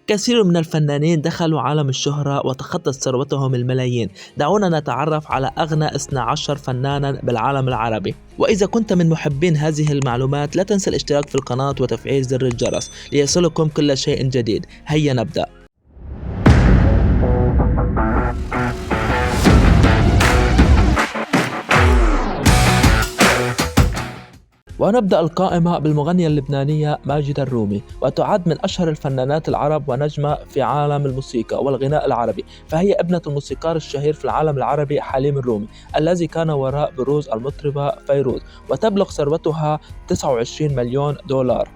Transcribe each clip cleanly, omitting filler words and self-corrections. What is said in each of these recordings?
كثير من الفنانين دخلوا عالم الشهرة وتخطت ثروتهم الملايين. دعونا نتعرف على أغنى 12 فنانا بالعالم العربي. وإذا كنت من محبين هذه المعلومات لا تنسى الاشتراك في القناة وتفعيل زر الجرس ليصلكم كل شيء جديد. هيا نبدأ. ونبدأ القائمة بالمغنية اللبنانية ماجدة الرومي، وتعد من أشهر الفنانات العرب ونجمة في عالم الموسيقى والغناء العربي، فهي ابنة الموسيقار الشهير في العالم العربي حليم الرومي الذي كان وراء بروز المطربة فيروز، وتبلغ ثروتها 29 مليون دولار.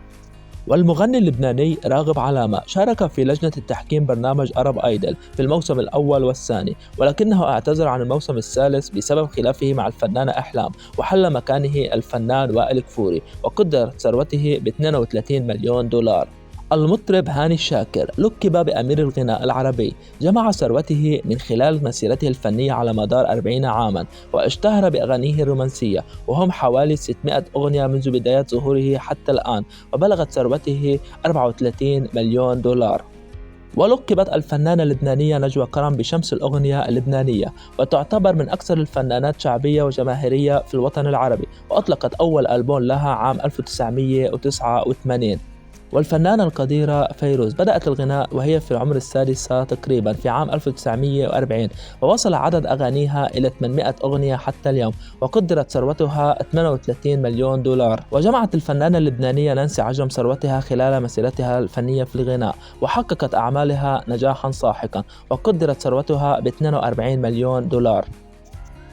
والمغني اللبناني راغب علامة شارك في لجنة التحكيم برنامج أرب آيدل في الموسم الأول والثاني، ولكنه اعتذر عن الموسم الثالث بسبب خلافه مع الفنانة أحلام، وحل مكانه الفنان وائل كفوري، وقدرت ثروته ب 32 مليون دولار. المطرب هاني الشاكر لقب بأمير الغناء العربي، جمع ثروته من خلال مسيرته الفنية على مدار 40 عاما، واشتهر بأغانيه الرومانسية وهم حوالي 600 أغنية منذ بداية ظهوره حتى الآن، وبلغت ثروته 34 مليون دولار. ولقبت الفنانة اللبنانية نجوى كرم بشمس الأغنية اللبنانية، وتعتبر من أكثر الفنانات شعبية وجماهيرية في الوطن العربي، وأطلقت أول ألبوم لها عام 1989. والفنانة القديرة فيروز بدأت الغناء وهي في العمر السادسة تقريبا في عام 1940، ووصل عدد أغانيها إلى 800 أغنية حتى اليوم، وقدرت ثروتها 38 مليون دولار. وجمعت الفنانة اللبنانية نانسي عجرم ثروتها خلال مسيرتها الفنية في الغناء، وحققت أعمالها نجاحا ساحقا، وقدرت ثروتها ب 42 مليون دولار.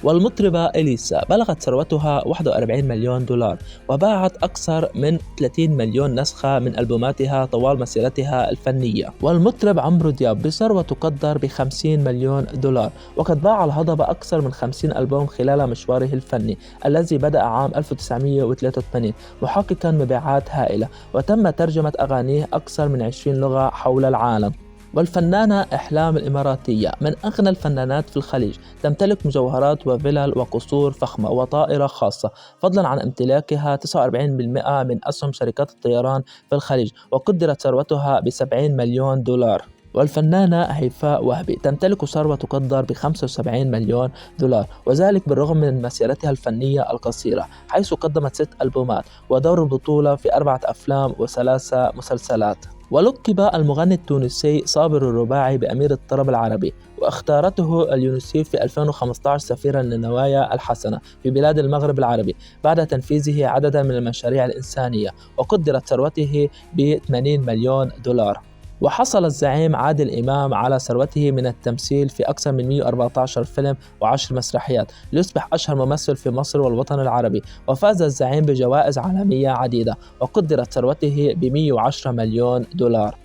والمطربة إليسا بلغت ثروتها 41 مليون دولار، وباعت أكثر من 30 مليون نسخة من ألبوماتها طوال مسيرتها الفنية. والمطرب عمرو دياب بثروة تقدر ب 50 مليون دولار، وقد باع الهضبة أكثر من 50 ألبوم خلال مشواره الفني الذي بدأ عام 1983، محققا مبيعات هائلة، وتم ترجمة أغانيه أكثر من 20 لغة حول العالم. والفنانة إحلام الإماراتية من أغنى الفنانات في الخليج، تمتلك مجوهرات وفلل وقصور فخمة وطائرة خاصة، فضلا عن امتلاكها 49% من أسهم شركات الطيران في الخليج، وقدرت ثروتها ب 70 مليون دولار. والفنانة هيفاء وهبي تمتلك ثروة تقدر ب 75 مليون دولار، وذلك بالرغم من مسيرتها الفنية القصيرة، حيث قدمت 6 ألبومات ودور البطولة في 4 أفلام و3 مسلسلات. ولقب المغني التونسي صابر الرباعي بأمير الطرب العربي، واختارته اليونسيف في 2015 سفيرا للنوايا الحسنة في بلاد المغرب العربي بعد تنفيذه عددا من المشاريع الإنسانية، وقدرت ثروته ب 80 مليون دولار. وحصل الزعيم عادل إمام على ثروته من التمثيل في أكثر من 114 فيلم و10 مسرحيات ليصبح أشهر ممثل في مصر والوطن العربي، وفاز الزعيم بجوائز عالمية عديدة، وقدرت ثروته ب 110 مليون دولار.